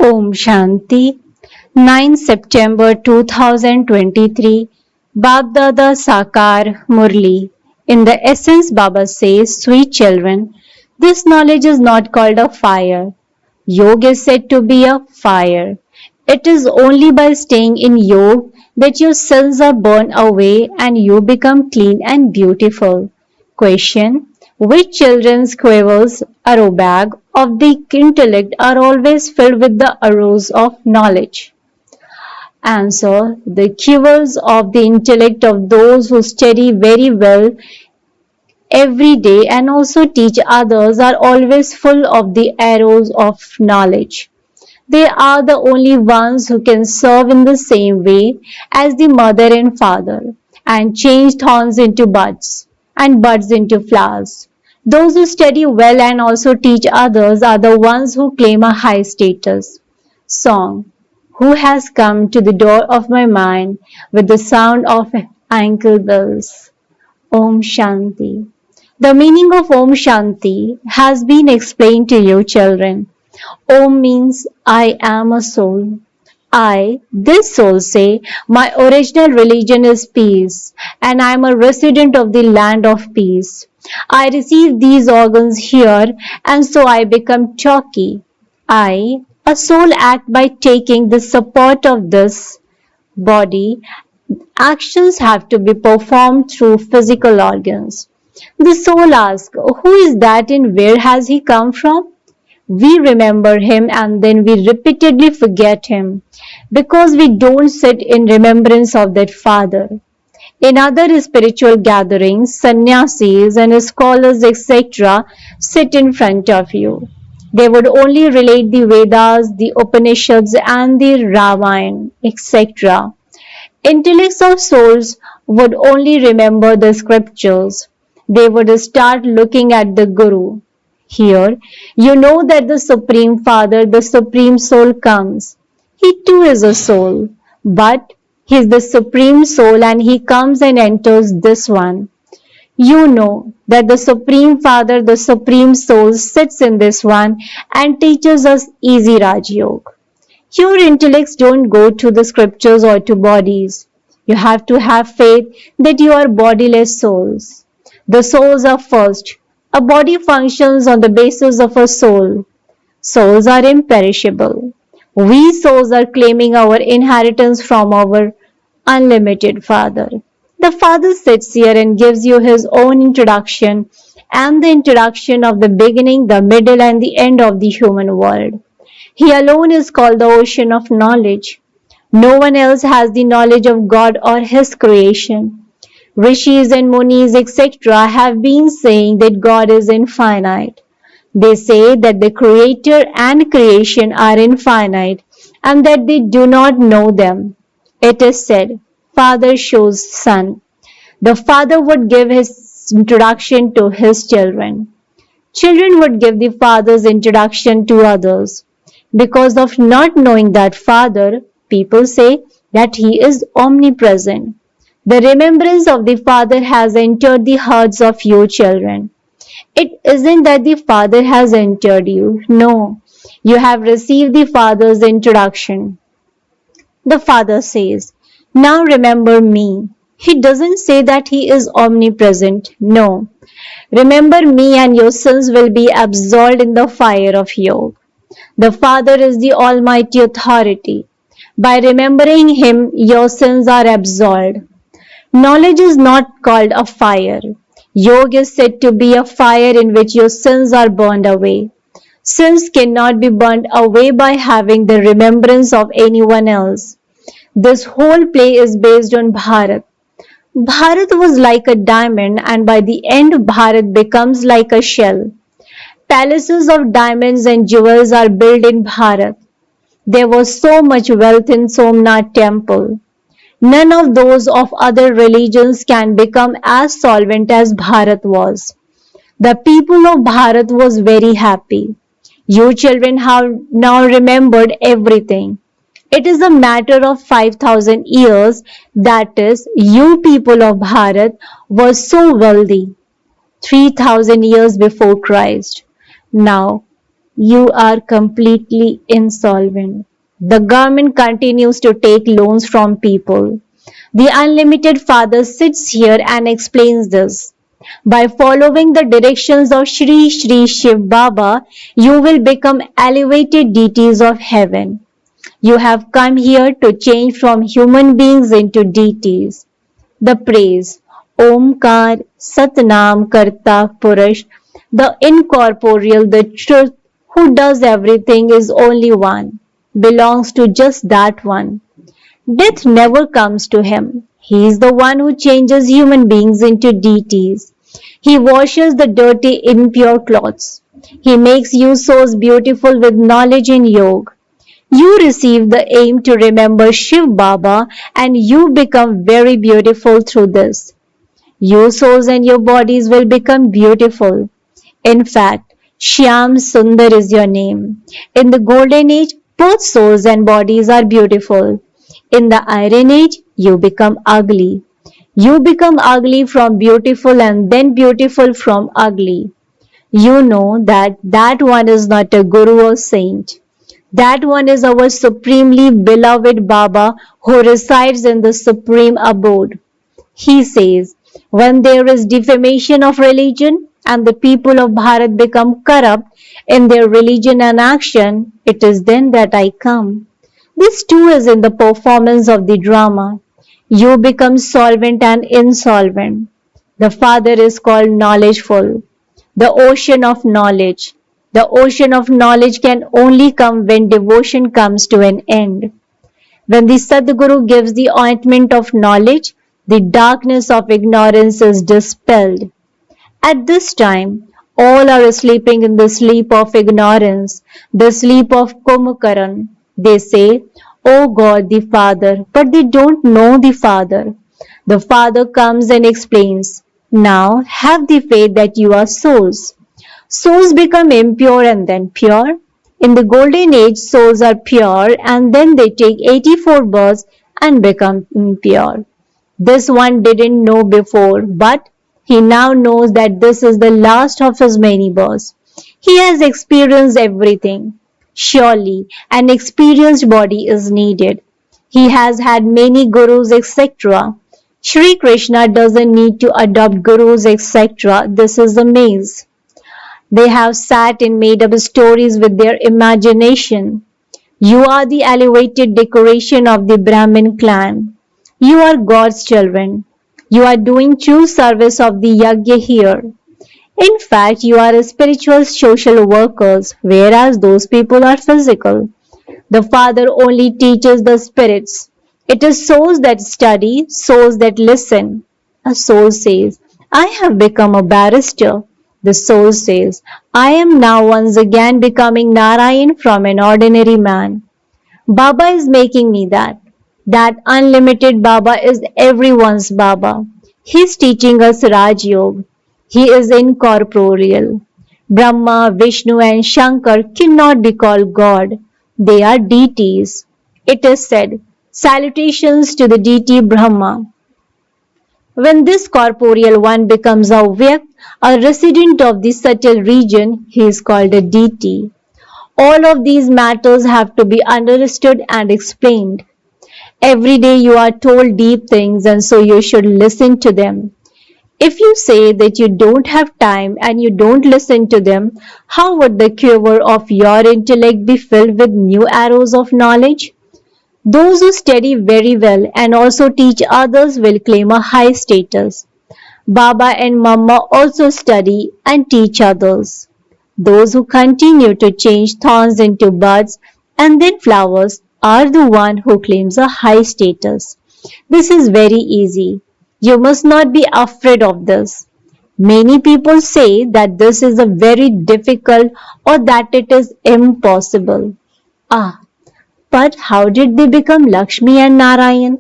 Om Shanti, 9 September 2023, Baapdada Sakar Murli. In the essence, Baba says, sweet children, this knowledge is not called a fire. Yoga is said to be a fire. It is only by staying in yoga that your sins are burned away and you become clean and beautiful. Question: which children's quivers, arrow bag of the intellect are always filled with the arrows of knowledge? Answer: the quivers of the intellect of those who study very well every day and also teach others are always full of the arrows of knowledge. They are the only ones who can serve in the same way as the mother and father and change thorns into buds and buds into flowers. Those who study well and also teach others are the ones who claim a high status. Song: who has come to the door of my mind with the sound of ankle bells? Om Shanti. The meaning of Om Shanti has been explained to you, children. Om means I am a soul. I, this soul, say, my original religion is peace, and I am a resident of the land of peace. I receive these organs here, and so I become chalky. I, a soul, act by taking the support of this body. Actions have to be performed through physical organs. The soul asks, who is that and where has he come from? We remember him and then we repeatedly forget him because we don't sit in remembrance of that Father. In other spiritual gatherings, sannyasis and scholars, etc., sit in front of you. They would only relate the Vedas, the Upanishads, and the Ramayana, etc. Intellects of souls would only remember the scriptures. They would start looking at the Guru. Here, you know that the Supreme Father, the Supreme Soul comes. He too is a soul, but he is the Supreme Soul and he comes and enters this one. You know that the Supreme Father, the Supreme Soul sits in this one and teaches us easy Raj Yoga. Your intellects don't go to the scriptures or to bodies. You have to have faith that you are bodiless souls. The souls are first. A body functions on the basis of a soul. Souls are imperishable. We souls are claiming our inheritance from our unlimited Father. The Father sits here and gives you his own introduction and the introduction of the beginning, the middle, and the end of the human world. He alone is called the ocean of knowledge. No one else has the knowledge of God or his creation. Rishis and Munis, etc., have been saying that God is infinite. They say that the Creator and creation are infinite and that they do not know them. It is said, Father shows Son. The Father would give his introduction to his children. Children would give the Father's introduction to others. Because of not knowing that Father, people say that he is omnipresent. The remembrance of the Father has entered the hearts of you children. It isn't that the Father has entered you. No, you have received the Father's introduction. The Father says, now remember me. He doesn't say that he is omnipresent. No. Remember me and your sins will be absolved in the fire of yoga. The Father is the Almighty Authority. By remembering him, your sins are absolved. Knowledge is not called a fire. Yoga is said to be a fire in which your sins are burned away. Sins cannot be burned away by having the remembrance of anyone else. This whole play is based on Bharat. Bharat was like a diamond and by the end Bharat becomes like a shell. Palaces of diamonds and jewels are built in Bharat. There was so much wealth in Somnath temple. None of those of other religions can become as solvent as Bharat was. The people of Bharat was very happy. You children have now remembered everything. It is a matter of 5,000 years, that is, you people of Bharat were so wealthy. 3,000 years before Christ. Now, You are completely insolvent. The government continues to take loans from people. The unlimited father sits here and explains this. By following the directions of Shri Shri Shiv Baba, you will become elevated deities of heaven. You have come here to change from human beings into deities. The praise, Omkar, Satnam, Karta, Purush, the incorporeal, the truth, who does everything is only one, belongs to just that one. Death never comes to him. He is the one who changes human beings into deities. He washes the dirty, impure clothes. He makes you souls beautiful with knowledge in yoga. You receive the aim to remember Shiv Baba and you become very beautiful through this. Your souls and your bodies will become beautiful. In fact, Shyam Sundar is your name. In the golden age, both souls and bodies are beautiful. In the iron age, you become ugly. You become ugly from beautiful and then beautiful from ugly. You know that that one is not a guru or saint. That one is our supremely beloved Baba who resides in the supreme abode. He says, when there is defamation of religion and the people of Bharat become corrupt in their religion and action, it is then that I come. This too is in the performance of the drama. You become solvent and insolvent. The Father is called knowledgeful, the ocean of knowledge. The ocean of knowledge can only come when devotion comes to an end. When the Sadguru gives the ointment of knowledge, the darkness of ignorance is dispelled. At this time, all are sleeping in the sleep of ignorance, the sleep of Kumkaran. They say, "O God the Father," but they don't know the Father. The Father comes and explains, "Now have the faith that you are souls." Souls become impure and then pure. In the golden age, souls are pure and then they take 84 births and become impure. This one didn't know before, but he now knows that this is the last of his many births. He has experienced everything. Surely, an experienced body is needed. He has had many gurus, etc. Shri Krishna doesn't need to adopt gurus, etc. This is a maze. They have sat and made up stories with their imagination. You are the elevated decoration of the Brahmin clan. You are God's children. You are doing true service of the yajna here. In fact, you are spiritual social workers, whereas those people are physical. The Father only teaches the spirits. It is souls that study, souls that listen. A soul says, I have become a barrister. The soul says, I am now once again becoming Narayan from an ordinary man. Baba is making me that. That unlimited Baba is everyone's Baba. He is teaching us Raj Yoga. He is incorporeal. Brahma, Vishnu and Shankar cannot be called God. They are deities. It is said, salutations to the deity Brahma. When this corporeal one becomes Avyakt, a resident of the subtle region, he is called a deity. All of these matters have to be understood and explained. Every day you are told deep things and so you should listen to them. If you say that you don't have time and you don't listen to them, how would the quiver of your intellect be filled with new arrows of knowledge? Those who study very well and also teach others will claim a high status. Baba and Mama also study and teach others. Those who continue to change thorns into buds and then flowers are the one who claims a high status. This is very easy. You must not be afraid of this. Many people say that this is a very difficult or that it is impossible. Ah, but how did they become Lakshmi and Narayan?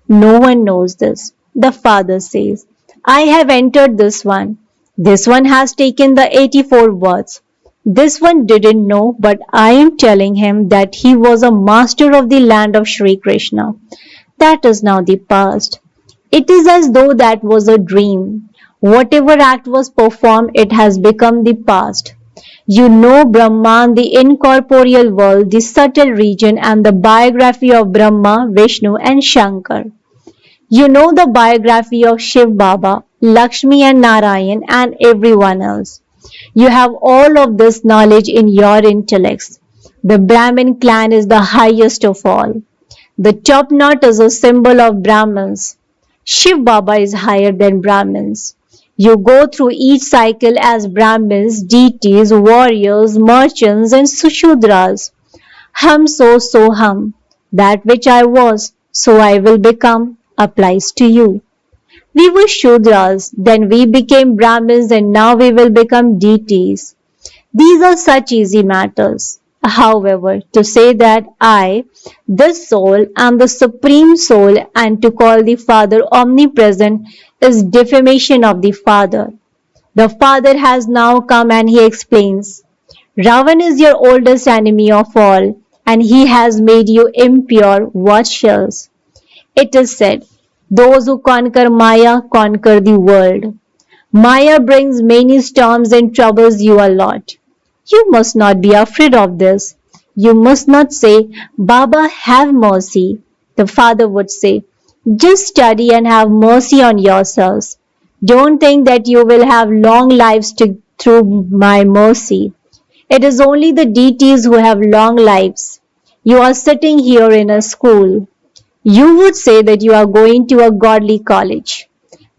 No one knows this. The father says, I have entered this one. This one has taken the 84 words. This one didn't know, but I am telling him that he was a master of the land of Sri Krishna. That is now the past. It is as though that was a dream. Whatever act was performed, it has become the past. You know Brahman, the incorporeal world, the subtle region, and the biography of Brahma, Vishnu, and Shankar. You know the biography of Shiv Baba, Lakshmi and Narayan, and everyone else. You have all of this knowledge in your intellects. The Brahmin clan is the highest of all. The top knot is a symbol of Brahmins. Shiv Baba is higher than Brahmins. You go through each cycle as Brahmins, deities, warriors, merchants, and Sushudras. Hum so hum. That which I was, so I will become, applies to you. We were Shudras, then we became Brahmins, and now we will become deities. These are such easy matters. However, to say that I, this soul, am the supreme soul, and to call the Father omnipresent is defamation of the Father. The Father has now come and he explains, Ravan is your oldest enemy of all, and he has made you impure. What else? It is said, those who conquer Maya conquer the world. Maya brings many storms and troubles you a lot. You must not be afraid of this. You must not say, Baba, have mercy. The father would say, just study and have mercy on yourselves. Don't think that you will have long lives through my mercy. It is only the deities who have long lives. You are sitting here in a school. You would say that you are going to a godly college.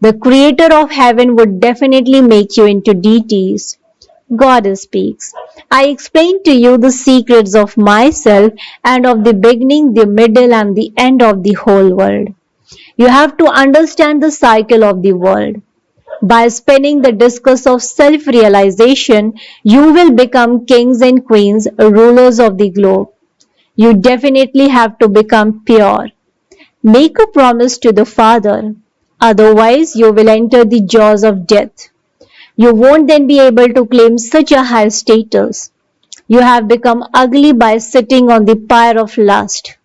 The creator of heaven would definitely make you into deities. God speaks. I explain to you the secrets of myself and of the beginning, the middle, and the end of the whole world. You have to understand the cycle of the world. By spinning the discus of self-realization, you will become kings and queens, rulers of the globe. You definitely have to become pure. Make a promise to the Father. Otherwise, you will enter the jaws of death. You won't then be able to claim such a high status. You have become ugly by sitting on the pyre of lust.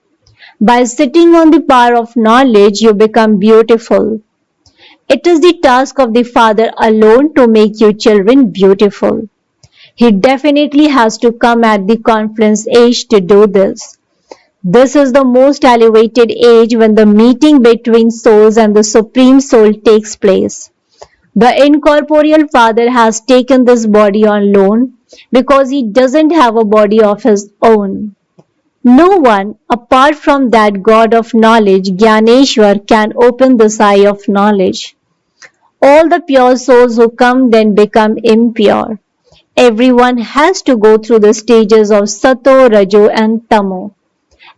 By sitting on the pyre of knowledge, you become beautiful. It is the task of the Father alone to make you children beautiful. He definitely has to come at the conference age to do this. This is the most elevated age when the meeting between souls and the Supreme Soul takes place. The incorporeal Father has taken this body on loan because he doesn't have a body of his own. No one, apart from that God of knowledge, Gyaneshwar, can open this eye of knowledge. All the pure souls who come then become impure. Everyone has to go through the stages of Sato, Rajo, and Tamo.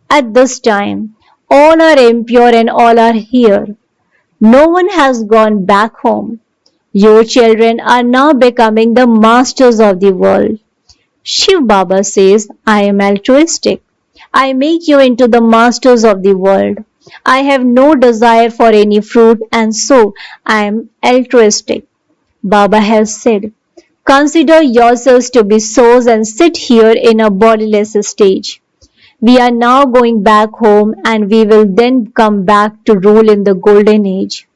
At this time, all are impure and all are here. No one has gone back home. Your children are now becoming the masters of the world. Shiv Baba says, I am altruistic. I make you into the masters of the world. I have no desire for any fruit and so I am altruistic. Baba has said, consider yourselves to be souls and sit here in a bodiless stage. We are now going back home and we will then come back to rule in the golden age.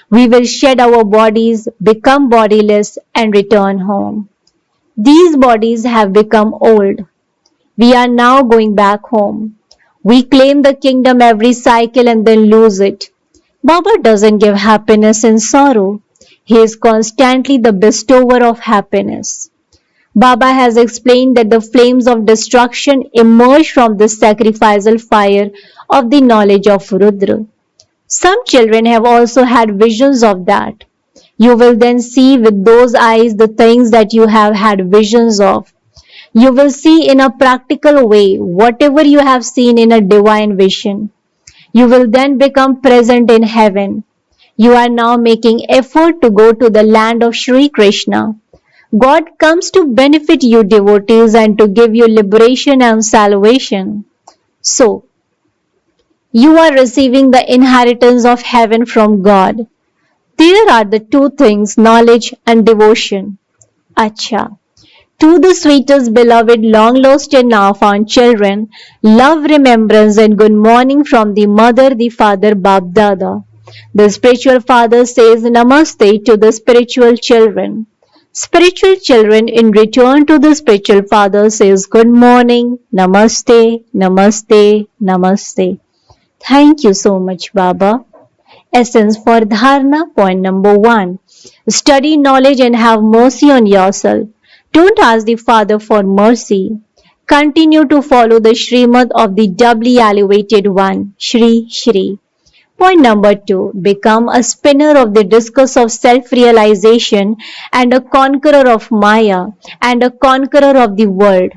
We will shed our bodies, become bodiless, and return home. These bodies have become old. We are now going back home. We claim the kingdom every cycle and then lose it. Baba doesn't give happiness and sorrow. He is constantly the bestower of happiness. Baba has explained that the flames of destruction emerge from the sacrificial fire of the knowledge of Rudra. Some children have also had visions of that. You will then see with those eyes the things that you have had visions of. You will see in a practical way whatever you have seen in a divine vision. You will then become present in heaven. You are now making effort to go to the land of Sri Krishna. God comes to benefit you devotees and to give you liberation and salvation. So, you are receiving the inheritance of heaven from God. There are the two things, knowledge and devotion. Acha. To the sweetest beloved, long lost and now found children, love, remembrance and good morning from the mother, the father, Baapdada. The spiritual father says Namaste to the spiritual children. Spiritual children in return to the spiritual father says good morning, namaste, namaste, namaste. Thank you so much, Baba. Essence for Dharna, point number 1. Study knowledge and have mercy on yourself. Don't ask the Father for mercy. Continue to follow the Srimad of the doubly elevated one, Shri Shri. Point number 2. Become a spinner of the discus of self-realization and a conqueror of Maya and a conqueror of the world.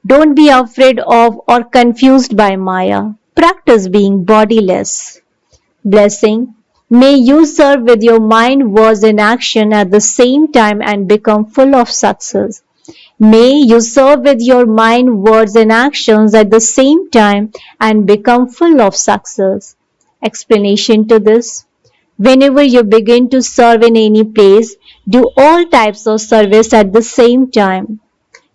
Don't be afraid of or confused by Maya. Practice being bodiless. Blessing. May you serve with your mind, words, and action at the same time and become full of success. May you serve with your mind, words, and actions at the same time and become full of success. Explanation to this. Whenever you begin to serve in any place, do all types of service at the same time.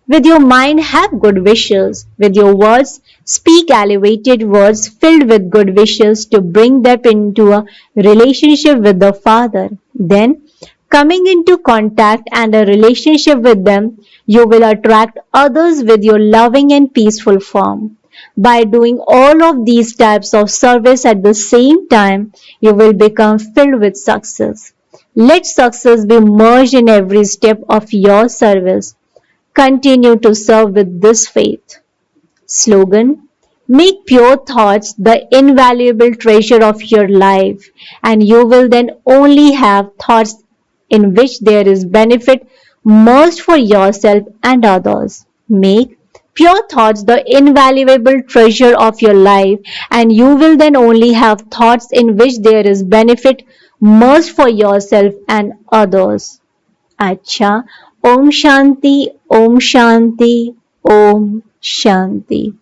With your mind, have good wishes. With your words, speak elevated words filled with good wishes to bring them into a relationship with the Father. Then, coming into contact and a relationship with them, you will attract others with your loving and peaceful form. By doing all of these types of service at the same time, you will become filled with success. Let success be merged in every step of your service. Continue to serve with this faith. Slogan. Make pure thoughts the invaluable treasure of your life, and you will then only have thoughts in which there is benefit most for yourself and others. Make pure thoughts the invaluable treasure of your life, and you will then only have thoughts in which there is benefit most for yourself and others. अच्छा, ओम शांति, ओम शांति, ओम शांति.